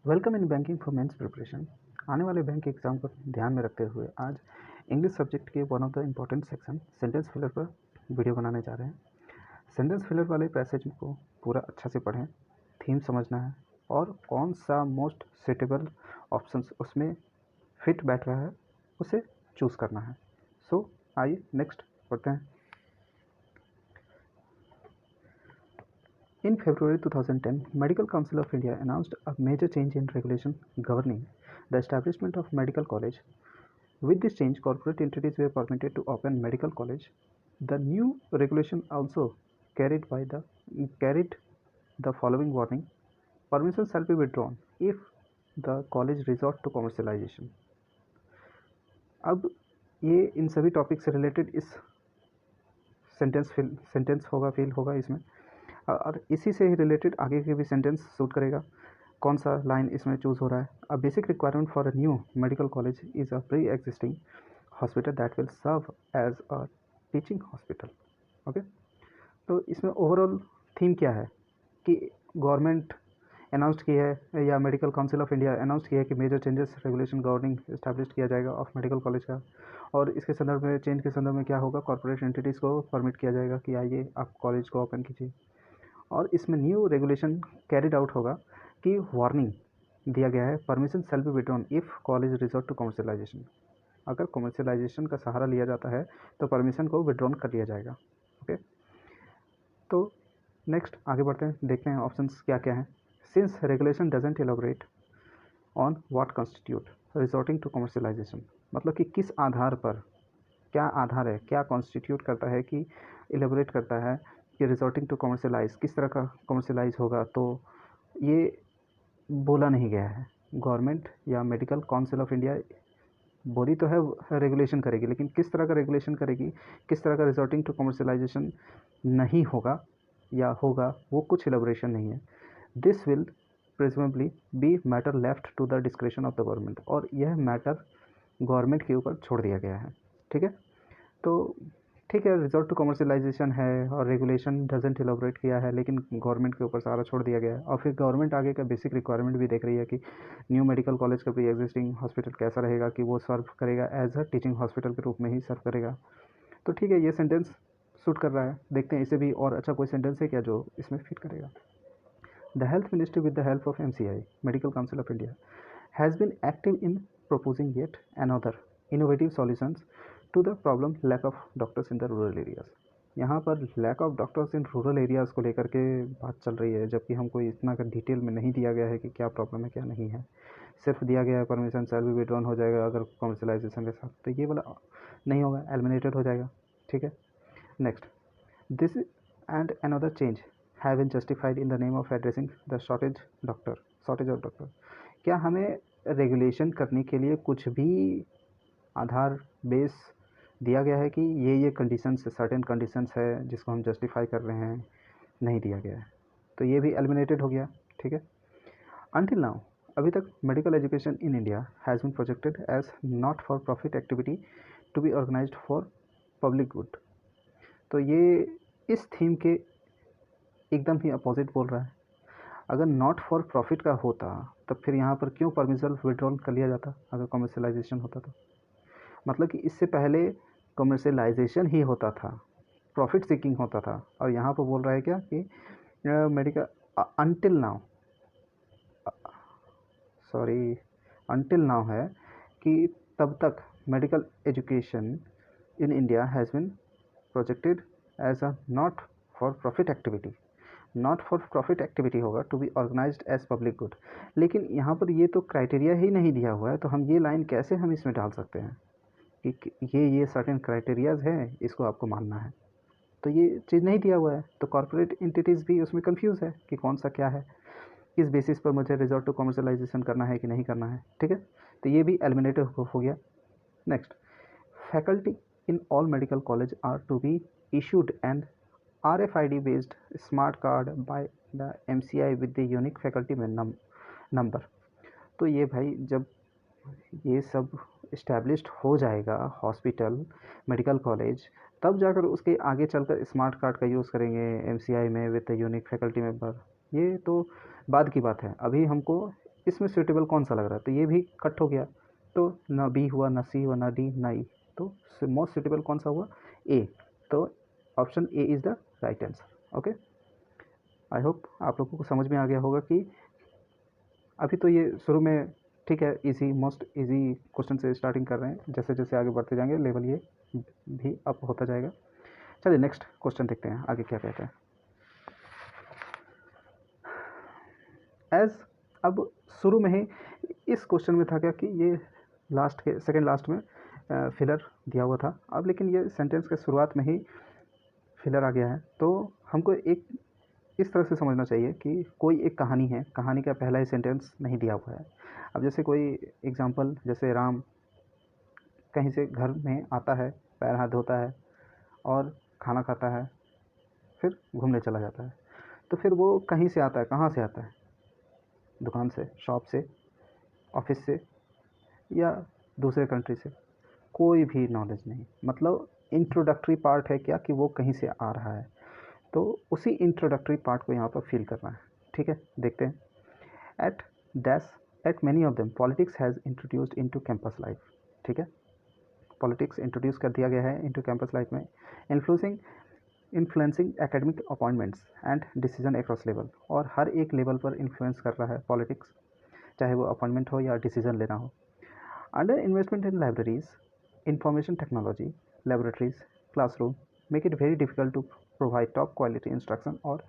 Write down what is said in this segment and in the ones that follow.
Welcome in banking for mains preparation. आने वाले bank के एग्ज़ाम को ध्यान में रखते हुए आज इंग्लिश सब्जेक्ट के one of the important section sentence filler पर वीडियो बनाने जा रहे हैं। सेंटेंस फिलर वाले पैसेज को पूरा अच्छा से पढ़ें, थीम समझना है और कौन सा मोस्ट सुटेबल ऑप्शंस उसमें फिट बैठ रहा है उसे चूज़ करना है। सो आइए नेक्स्ट पढ़ते हैं। In February 2010, Medical Council of India announced a major change in regulation governing the establishment of medical college. With this change, corporate entities were permitted to open medical college. The new regulation also carried the following warning: permission shall be withdrawn if the college resort to commercialization. अब ये इन सभी topic से related इस sentence होगा feel होगा इसमें, और इसी से ही रिलेटेड आगे के भी सेंटेंस सूट करेगा। कौन सा लाइन इसमें चूज़ हो रहा है? A basic requirement for a new medical college is a pre existing hospital that will serve as a teaching hospital. Okay, तो इसमें ओवरऑल थीम क्या है कि गवर्नमेंट अनाउंस की है या medical council of India announce किया है कि major changes regulation governing establish किया जाएगा ऑफ मेडिकल कॉलेज का, और इसके संदर्भ में चेंज के संदर्भ में क्या होगा, कॉर्पोरेट एंटिटीज़ को परमिट किया जाएगा कि आइए आप कॉलेज को ओपन कीजिए। और इसमें न्यू रेगुलेशन कैरिड आउट होगा कि वार्निंग दिया गया है, permission shall be withdrawn if college resort to commercialisation. अगर कमर्शियलाइजेशन का सहारा लिया जाता है तो परमिशन को विड्रॉन कर लिया जाएगा। ओके, तो नेक्स्ट आगे बढ़ते हैं, देखते हैं ऑप्शंस क्या क्या हैं। Since regulation doesn't elaborate on what constitute resorting to commercialisation, मतलब कि किस आधार पर, क्या आधार है, क्या कॉन्स्टिट्यूट करता है कि एलोबरेट करता है कि रिजॉर्टिंग टू कमर्शियलाइज, किस तरह का कमर्शियलाइज होगा, तो ये बोला नहीं गया है। गवर्नमेंट या मेडिकल काउंसिल ऑफ इंडिया बोली तो है रेगुलेशन करेगी, लेकिन किस तरह का रेगुलेशन करेगी, किस तरह का रिजॉर्टिंग टू कमर्शियलाइजेशन नहीं होगा या होगा, वो कुछ एलोबरेशन नहीं है। This will presumably be matter left to the description of the government, और यह मैटर गवर्नमेंट के ऊपर छोड़ दिया गया है। ठीक है, तो ठीक है, रिजॉर्ट टू कमर्शियलाइजेशन है और रेगुलेशन डजेंट एलोबरेट किया है, लेकिन गवर्नमेंट के ऊपर सारा छोड़ दिया गया है। और फिर गवर्नमेंट आगे का बेसिक रिक्वायरमेंट भी देख रही है कि न्यू मेडिकल कॉलेज का प्री एग्जिस्टिंग हॉस्पिटल कैसा रहेगा, कि वो सर्व करेगा एज अ टीचिंग हॉस्पिटल के रूप में ही सर्व करेगा। तो ठीक है, ये सेंटेंस सूट कर रहा है। देखते हैं इसे भी और अच्छा कोई सेंटेंस है क्या जो इसमें फिट करेगा। The health ministry with the help of MCI, medical council of India, has been active in proposing yet another innovative solutions to the problem lack of doctors in the rural areas। यहाँ पर lack of doctors in rural areas को लेकर के बात चल रही है, जबकि हमको इतना डिटेल में नहीं दिया गया है कि क्या प्रॉब्लम है क्या नहीं है। सिर्फ दिया गया है परमिशन शैल बी विड्रॉन हो जाएगा अगर कमर्शलाइजेशन के साथ, तो ये वाला नहीं होगा, एलिमिनेटेड हो जाएगा। ठीक है, next, this and another change have been justified in the name of addressing the shortage of doctor. क्या हमें रेगुलेशन करने के लिए कुछ भी आधार बेस दिया गया है कि ये कंडीशंस, सर्टेन कंडीशंस है जिसको हम जस्टिफाई कर रहे हैं? नहीं दिया गया है, तो ये भी एलिमिनेटेड हो गया। ठीक है, अनटिल नाउ, अभी तक medical education in India has been projected as not for profit activity to be organised for public good. तो ये इस थीम के एकदम ही अपोजिट बोल रहा है। अगर नॉट फॉर प्रॉफिट का होता तब फिर यहाँ पर क्यों परमिशन विड्रॉल कर लिया जाता? अगर कमर्शियलाइजेशन होता तो मतलब कि इससे पहले कमर्शियलाइजेशन ही होता था, प्रॉफिट सीकिंग होता था, और यहाँ पर बोल रहा है क्या कि medical until now, sorry until now है कि तब तक medical education in India has been projected as a not for profit activity. Not for profit activity होगा to be organised as public good, लेकिन यहाँ पर ये तो क्राइटेरिया ही नहीं दिया हुआ है, तो हम ये लाइन कैसे हम इसमें डाल सकते हैं कि ये सर्टेन क्राइटेरियाज हैं, इसको आपको मानना है? तो ये चीज़ नहीं दिया हुआ है, तो कॉर्पोरेट एंटिटीज़ भी उसमें कंफ्यूज है कि कौन सा क्या है, किस बेसिस पर मुझे रिजॉर्ट टू कमर्शियलाइजेशन करना है कि नहीं करना है। ठीक है, तो ये भी एलिमिनेटेड हो गया। Next, faculty in all medical college are to be issued an RFID based smart card by the MCI with the unique faculty number। तो ये भाई जब ये सब इस्टेब्लिश्ड हो जाएगा हॉस्पिटल, मेडिकल कॉलेज, तब जाकर उसके आगे चलकर स्मार्ट कार्ड का यूज़ करेंगे MCI में विद यूनिक फैकल्टी मेंबर। ये तो बाद की बात है, अभी हमको इसमें सूटेबल कौन सा लग रहा है, तो ये भी कट हो गया, तो ना बी हुआ, ना सी हुआ, ना डी, ना ई, तो मोस्ट सूटेबल कौन सा हुआ, ए। तो option A is the right answer. Okay, I hope आप लोगों को समझ में आ गया होगा कि अभी तो ये शुरू में ठीक है, इजी मोस्ट इजी क्वेश्चन से स्टार्टिंग कर रहे हैं, जैसे जैसे आगे बढ़ते जाएंगे लेवल ये भी अप होता जाएगा। चलिए नेक्स्ट क्वेश्चन देखते हैं आगे क्या कहते हैं। एज अब शुरू में ही इस क्वेश्चन में था क्या कि ये लास्ट के सेकंड लास्ट में फिलर दिया हुआ था, अब लेकिन ये सेंटेंस के शुरुआत में ही फिलर आ गया है, तो हमको एक इस तरह से समझना चाहिए कि कोई एक कहानी है, कहानी का पहला ही सेंटेंस नहीं दिया हुआ है। अब जैसे कोई एग्जांपल, जैसे राम कहीं से घर में आता है, पैर हाथ धोता है और खाना खाता है, फिर घूमने चला जाता है, तो फिर वो कहीं से आता है, कहाँ से आता है, दुकान से, शॉप से, ऑफिस से या दूसरे कंट्री से, कोई भी नॉलेज नहीं, मतलब इंट्रोडक्टरी पार्ट है क्या कि वो कहीं से आ रहा है, तो उसी इंट्रोडक्टरी पार्ट को यहाँ पर फील करना है। ठीक है, देखते हैं। At dash at many of them politics has introduced into campus life. ठीक है, पॉलिटिक्स इंट्रोड्यूस कर दिया गया है इनटू कैंपस लाइफ में, influencing academic appointments and decision across level, और हर एक लेवल पर इन्फ्लुएंस कर रहा है पॉलिटिक्स, चाहे वो अपॉइंटमेंट हो या डिसीजन लेना हो। Under investment in libraries, information technology, laboratories, classroom make it very difficult to provide top quality instruction और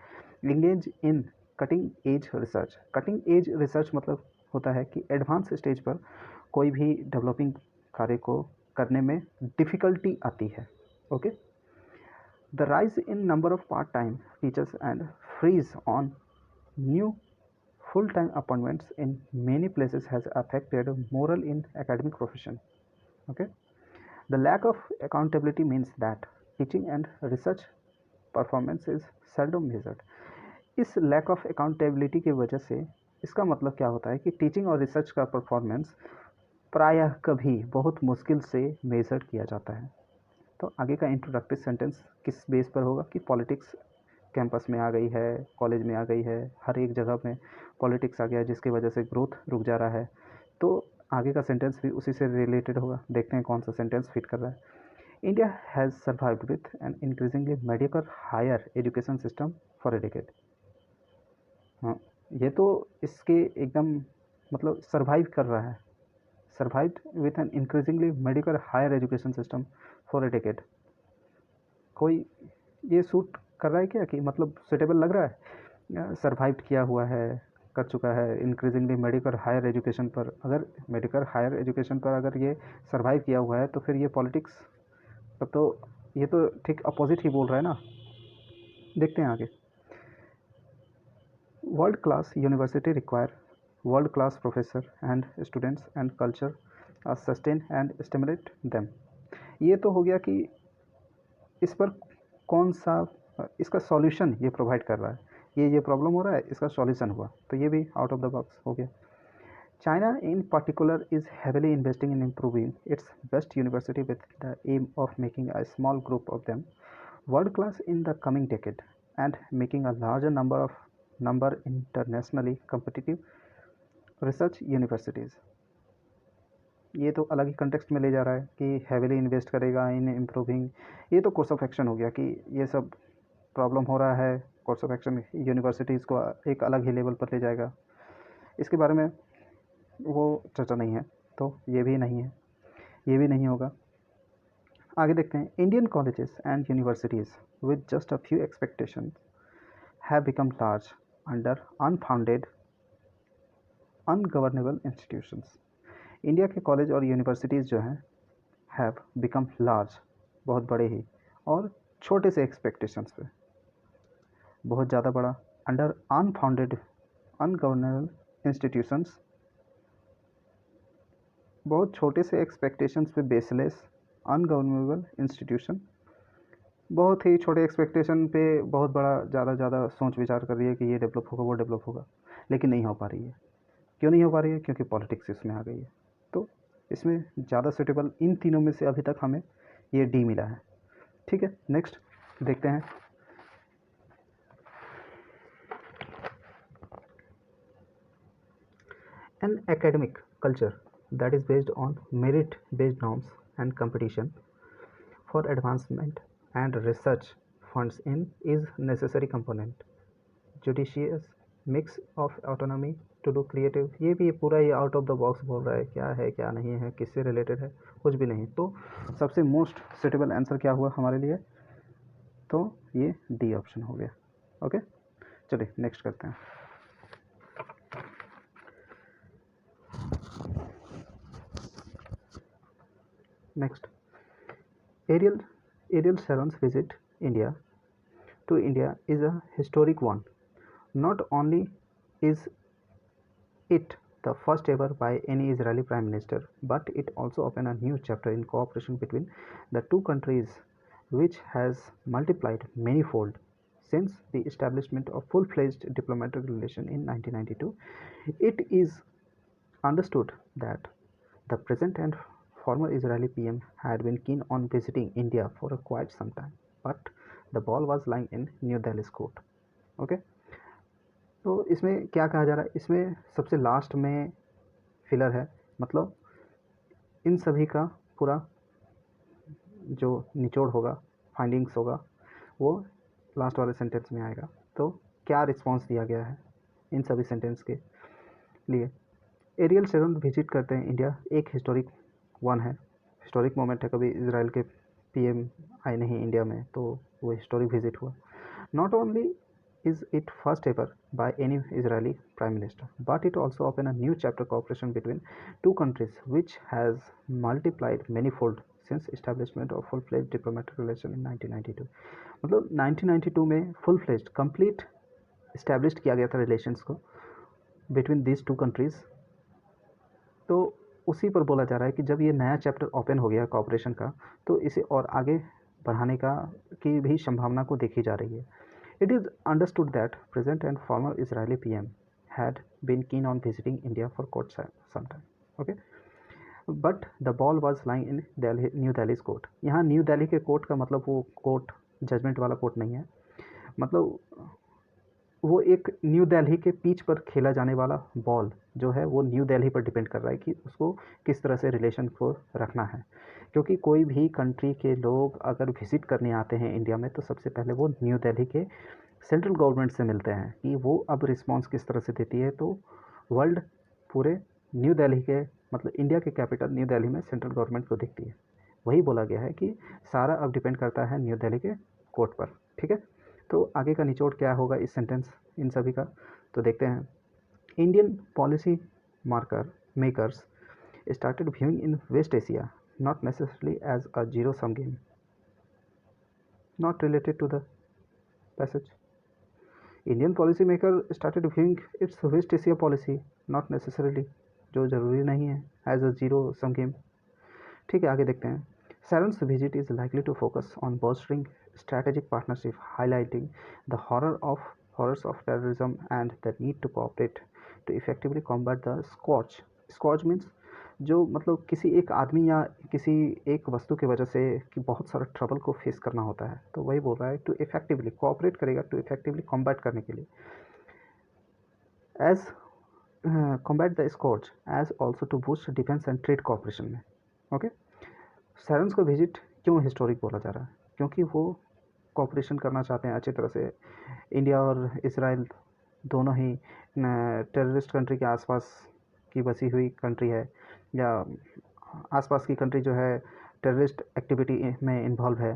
engage in cutting edge research. Cutting edge research मतलब होता है कि एडवांस स्टेज पर कोई भी डेवलपिंग कार्य को करने में डिफ़िकल्टी आती है। Okay, the rise in number of part time teachers and freeze on new full-time appointments in many places has affected morale in academic profession. Okay, the lack of accountability means that teaching and research performance is seldom measured. इस lack of accountability की वजह से इसका मतलब क्या होता है कि टीचिंग और रिसर्च का परफॉर्मेंस प्रायः कभी बहुत मुश्किल से मेजर किया जाता है। तो आगे का इंट्रोडक्टरी सेंटेंस किस बेस पर होगा कि पॉलिटिक्स कैंपस में आ गई है, कॉलेज में आ गई है, हर एक जगह में पॉलिटिक्स आ गया है, जिसकी वजह से ग्रोथ रुक जा रहा है, तो आगे का सेंटेंस भी उसी से रिलेटेड होगा। देखते हैं कौन सा सेंटेंस फिट कर रहा है। India has survived with an increasingly medical higher education system for a decade. हाँ, ये तो इसके एकदम मतलब सर्वाइव कर रहा है, survived with an increasingly medical higher education system for a decade. कोई ये सूट कर रहा है क्या कि मतलब सुटेबल लग रहा है, सर्वाइव किया हुआ है, कर चुका है इंक्रीजिंगली मेडिकल हायर एजुकेशन पर। अगर मेडिकल हायर एजुकेशन पर अगर ये सर्वाइव किया हुआ है तो फिर ये पॉलिटिक्स, तब तो ये तो ठीक अपोजिट ही बोल रहा है ना। देखते हैं आगे। World class university require world class professor and students and culture sustain and stimulate them. ये तो हो गया कि इस पर कौन सा इसका सॉल्यूशन ये प्रोवाइड कर रहा है, ये प्रॉब्लम हो रहा है, इसका सॉल्यूशन हुआ, तो ये भी आउट ऑफ द बॉक्स हो गया। China in particular is heavily investing in improving its best university with the aim of making a small group of them world class in the coming decade and making a larger number internationally competitive research universities। ये तो अलग ही context में ले जा रहा है कि heavily invest करेगा इन इम्प्रूविंग, ये तो कोर्स ऑफ एक्शन हो गया कि ये सब प्रॉब्लम हो रहा है, कोर्स ऑफ एक्शन यूनिवर्सिटीज़ को एक अलग ही लेवल पर ले जाएगा। इसके बारे में वो चर्चा नहीं है, तो ये भी नहीं है, ये भी नहीं होगा। आगे देखते हैं। Indian colleges and universities with just a few expectations have become large under unfounded ungovernable institutions. India के कॉलेज और यूनिवर्सिटीज़ जो हैं हैव बिकम लार्ज, बहुत बड़े ही, और छोटे से एक्सपेक्टेशंस पे, बहुत ज़्यादा बड़ा, अंडर अनफाउंडेड अनगवर्नेबल इंस्टीट्यूशंस, बहुत छोटे से एक्सपेक्टेशंस पे बेसलेस अनगवर्नेबल इंस्टीट्यूशन, बहुत ही छोटे एक्सपेक्टेशन पे बहुत बड़ा ज़्यादा सोच विचार कर रही है कि ये डेवलप होगा, वो डेवलप होगा, लेकिन नहीं हो पा रही है। क्यों नहीं हो पा रही है? क्योंकि पॉलिटिक्स इसमें आ गई है। तो इसमें ज़्यादा सूटेबल इन तीनों में से अभी तक हमें ये डी मिला है। ठीक है, नेक्स्ट देखते हैं। An academic culture that is based on merit-based norms and competition for advancement and research funds in is necessary component. Judicious mix of autonomy to do creative, ये भी पूरा ही आउट ऑफ द बॉक्स बोल रहा है क्या नहीं है, किससे रिलेटेड है, कुछ भी नहीं। तो सबसे मोस्ट सुटेबल आंसर क्या हुआ हमारे लिए, तो ये डी ऑप्शन हो गया। ओके, चलिए नेक्स्ट करते हैं। Next, Ariel Sharon's visit to India is a historic one. Not only is it the first ever by any Israeli prime minister, but it also opened a new chapter in cooperation between the two countries, which has multiplied manifold since the establishment of full-fledged diplomatic relation in 1992. It is understood that the present and former Israeli PM had been keen on visiting India for quite some time, but the ball was lying in New Delhi's court. Okay? तो इसमें क्या कहा जा रहा है, इसमें सबसे last में फिलर है, मतलब इन सभी का पूरा जो निचोड़ होगा, फाइंडिंग्स होगा, वो लास्ट वाले सेंटेंस में आएगा। तो क्या रिस्पॉन्स दिया गया है इन सभी सेंटेंस के लिए। एरियल शेरन विजिट करते हैं इंडिया, एक हिस्टोरिक वन है, हिस्टोरिक मोमेंट है। कभी इसराइल के पीएम आए नहीं इंडिया में, तो वो हिस्टोरिक विजिट हुआ। Not only is it first ever by any Israeli prime minister, but it also opened a new chapter cooperation between two countries, which has multiplied manifold since establishment of full-fledged diplomatic relation in 1992. मतलब 1992 में full fledged complete established किया गया था relations को between these two countries। तो उसी पर बोला जा रहा है कि जब ये नया चैप्टर ओपन हो गया कॉपरेशन का, तो इसे और आगे बढ़ाने का की भी संभावना को देखी जा रही है। It is understood that present and former Israeli PM had been keen on visiting India for quite some time. Okay, but the ball was lying in New Delhi's court. यहाँ न्यू दिल्ली के कोर्ट का मतलब वो court judgement वाला court नहीं है, मतलब वो एक न्यू दिल्ली के पिच पर खेला जाने वाला बॉल जो है वो न्यू दिल्ली पर डिपेंड कर रहा है कि उसको किस तरह से रिलेशन को रखना है। क्योंकि कोई भी कंट्री के लोग अगर विजिट करने आते हैं इंडिया में, तो सबसे पहले वो न्यू दिल्ली के सेंट्रल गवर्नमेंट से मिलते हैं कि वो अब रिस्पांस किस तरह से देती है। तो वर्ल्ड पूरे न्यू दिल्ली के, मतलब इंडिया के कैपिटल न्यू दिल्ली में सेंट्रल गवर्नमेंट को दिखती है। वही बोला गया है कि सारा अब डिपेंड करता है न्यू दिल्ली के कोर्ट पर। ठीक है, तो आगे का निचोड़ क्या होगा इस सेंटेंस इन सभी का, तो देखते हैं। Indian policy makers started viewing in West Asia not necessarily as a zero-sum game. Not related to the passage. Indian policy maker started viewing its West Asia policy not necessarily, जो ज़रूरी नहीं है, as a zero-sum game. ठीक है, आगे देखते हैं। Sharon's visit is likely to focus on bolstering strategic partnership, highlighting the horrors of terrorism and the need to cooperate to effectively combat the scourge. Scourge means जो मतलब किसी एक आदमी या किसी एक वस्तु की वजह से कि बहुत सारा ट्रबल को फेस करना होता है। तो वही बोल रहा है टू इफेक्टिवली कोऑपरेट करेगा, टू इफेक्टिवली कॉम्बैट करने के लिए, as combat the scourge as also to boost defence and trade cooperation में। ओके, सैरन्स को विजिट क्यों हिस्टोरिक बोला जा रहा है, क्योंकि वो कोऑपरेशन करना चाहते हैं अच्छी तरह से। इंडिया और इसराइल दोनों ही टेररिस्ट कंट्री के आसपास की बसी हुई कंट्री है, या आसपास की कंट्री जो है टेररिस्ट एक्टिविटी में इन्वॉल्व है।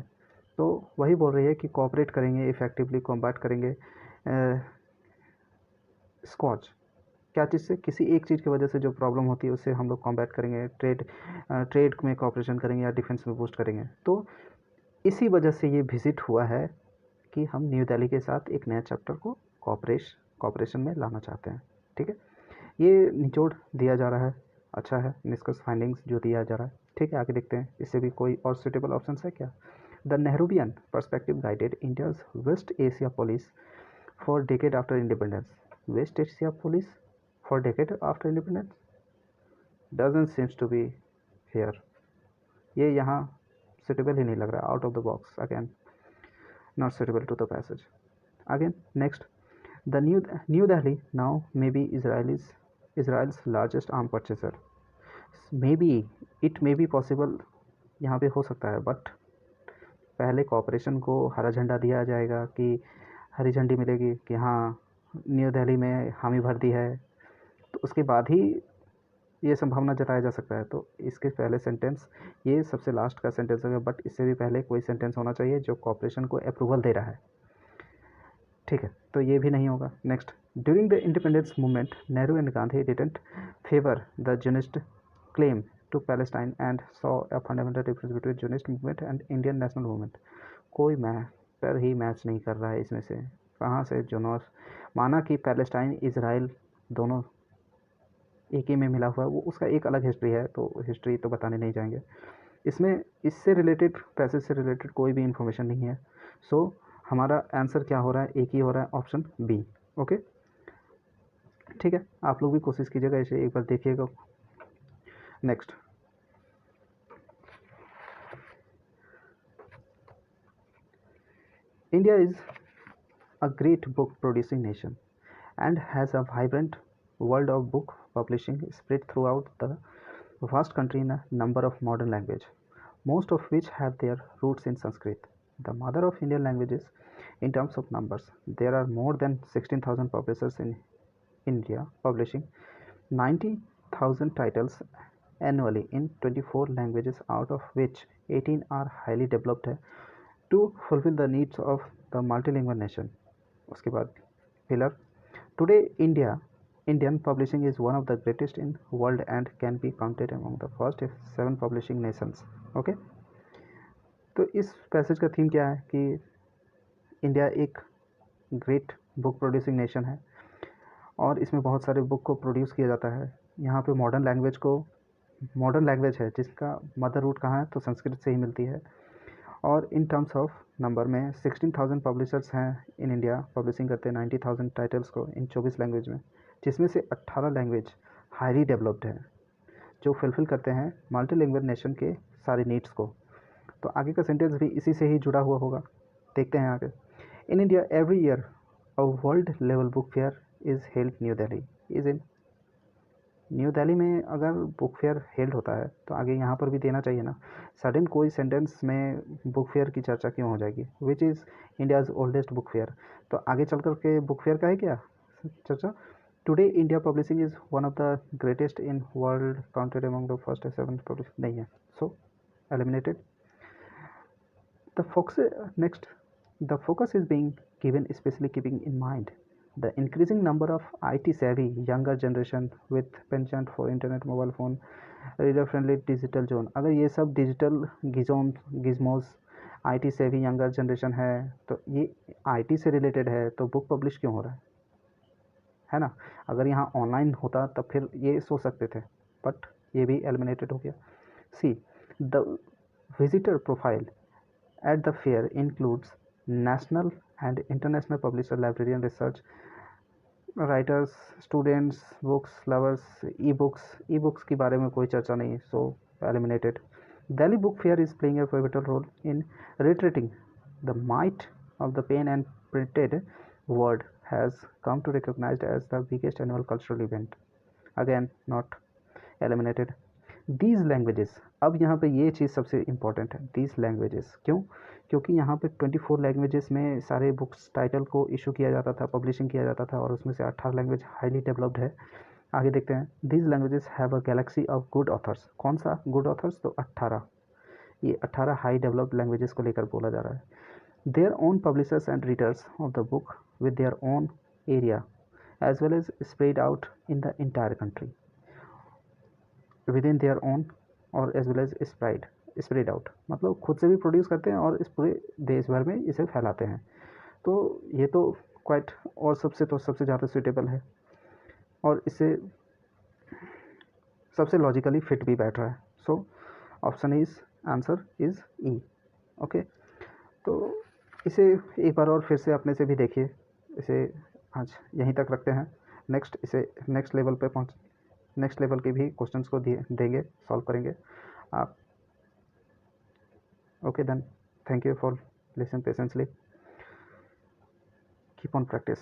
तो वही बोल रही है कि कोऑपरेट करेंगे, इफ़ेक्टिवली कॉम्बैट करेंगे स्कॉच क्या चीज़ से, किसी एक चीज़ की वजह से जो प्रॉब्लम होती है उससे हम लोग कॉम्बैट करेंगे, ट्रेड में कोऑपरेशन करेंगे या डिफेंस में बूस्ट करेंगे। तो इसी वजह से ये विज़िट हुआ है कि हम न्यू दिल्ली के साथ एक नया चैप्टर को कोऑपरेशन में लाना चाहते हैं। ठीक है, ये निचोड़ दिया जा रहा है, अच्छा है, निष्कर्ष फाइंडिंग्स जो दिया जा रहा है। ठीक है, आगे देखते हैं इससे भी कोई और सुटेबल ऑप्शन है क्या। The Nehruvian perspective guided India's West Asia policy for decade after independence. West Asia policy for decade after independence doesn't seems to be here. ये यहाँ सुटेबल ही नहीं लग रहा, out of the box, again not suitable to the passage. Again next, the New Delhi now may be Israel's Israel's largest arm purchaser. Maybe it may be possible, यहाँ पे हो सकता है, बट पहले कॉपरेशन को हरा झंडा दिया जाएगा कि हरी झंडी मिलेगी कि हाँ न्यू दिल्ली में हामी भर दी है, तो उसके बाद ही ये संभावना जताया जा सकता है। तो इसके पहले सेंटेंस, ये सबसे लास्ट का सेंटेंस होगा, बट इससे भी पहले कोई सेंटेंस होना चाहिए जो कॉपरेशन को अप्रूवल दे रहा है। ठीक है, तो ये भी नहीं होगा। Next, during the independence movement Nehru and Gandhi didn't favour the Zionist claim to Palestine and saw a fundamental difference between Zionist movement and Indian national movement. कोई मैटर ही मैच नहीं कर रहा है इसमें से, कहाँ से जूनोस माना कि पैलेस्टाइन इजराइल दोनों एक ही में मिला हुआ है, वो उसका एक अलग हिस्ट्री है, तो हिस्ट्री तो बताने नहीं जाएंगे इसमें। इससे रिलेटेड, पैसेज से रिलेटेड कोई भी इंफॉर्मेशन नहीं है। सो हमारा आंसर क्या हो रहा है, एक ही हो रहा है, ऑप्शन बी। ओके, ठीक है, आप लोग भी कोशिश कीजिएगा, इसे एक बार देखिएगा। Next, India is a great book producing nation and has a vibrant world of book publishing spread throughout the vast country in a number of modern languages, most of which have their roots in Sanskrit, the mother of Indian languages. In terms of numbers, there are more than 16,000 publishers in India, publishing 90,000 titles annually in 24 languages, out of which 18 are highly developed to fulfill the needs of the multilingual nation. उसके बाद pillar, today Indian publishing is one of the greatest in world and can be counted among the first 7 publishing Nations. Okay, तो इस passage का theme क्या है कि India एक great book producing nation है और इसमें बहुत सारे बुक को प्रोड्यूस किया जाता है। यहाँ पे मॉडर्न लैंग्वेज है जिसका मदर रूट कहाँ है, तो संस्कृत से ही मिलती है। और इन टर्म्स ऑफ नंबर में 16,000 पब्लिशर्स हैं इन इंडिया, पब्लिशिंग करते हैं 90,000 टाइटल्स को इन 24 लैंग्वेज में, जिसमें से 18 लैंग्वेज हाईली डेवलप्ड है जो फुलफिल करते हैं मल्टीलिंगुअल नेशन के सारे नीड्स को। तो आगे का सेंटेंस भी इसी से ही जुड़ा हुआ होगा, देखते हैं आगे। In India every year a world level book fair is held new Delhi is in. New Delhi में अगर बुक फेयर हेल्ड होता है तो आगे यहाँ पर भी देना चाहिए ना। सडन कोई सेंटेंस में बुक फेयर की चर्चा क्यों हो जाएगी, which is India's oldest book fair, तो आगे चल कर के बुक फेयर का है क्या चर्चा। Today India publishing is one of the greatest in world counted among the first 7 publish, नहीं है, so eliminated. The focus, next, the focus is being given especially keeping in mind the increasing number of IT savvy younger generation with penchant for internet, mobile phone, reader friendly digital zone। अगर ये सब digital gizmos IT savvy younger generation है तो ये IT से related है, तो book publish क्यों हो रहा है ना। अगर यहाँ ऑनलाइन होता तब फिर ये सोच सकते थे, बट ये भी एलिमिनेटेड हो गया। See, the visitor profile at the fair includes national and international publisher, librarian, research writers, students, books lovers, e books के बारे में कोई चर्चा नहीं, so eliminated. Delhi book fair is playing a pivotal role in retreating the might of the pen and printed word has come to recognised as the biggest annual cultural event, again not eliminated. These languages, अब यहाँ पे ये चीज़ सबसे important है, these languages क्यों, क्योंकि यहाँ पे 24 लैंग्वेजेस में सारे बुक्स टाइटल को इशू किया जाता था, पब्लिशिंग किया जाता था, और उसमें से 18 लैंग्वेज हाईली डेवलप्ड है। आगे देखते हैं, these languages have a Galaxy of good authors. कौन सा गुड ऑथर्स, तो 18, ये 18 हाई डेवलप्ड लैंग्वेजेस को लेकर बोला जा रहा है। Their own publishers and readers of the book with their own area as well as spread out in the entire country within their own और as well as spread out, मतलब खुद से भी प्रोड्यूस करते हैं और इस पूरे देश भर में इसे फैलाते हैं। तो ये तो क्वाइट, और सबसे ज़्यादा सूटेबल है और इससे सबसे लॉजिकली फिट भी बैठ रहा है। So option is, answer is E. Okay, तो इसे एक बार और फिर से अपने से भी देखिए, इसे आज यहीं तक रखते हैं। नेक्स्ट इसे नेक्स्ट लेवल के भी क्वेश्चंस को देंगे, सॉल्व करेंगे आप। Okay, then thank you for listening patiently. Keep on practice.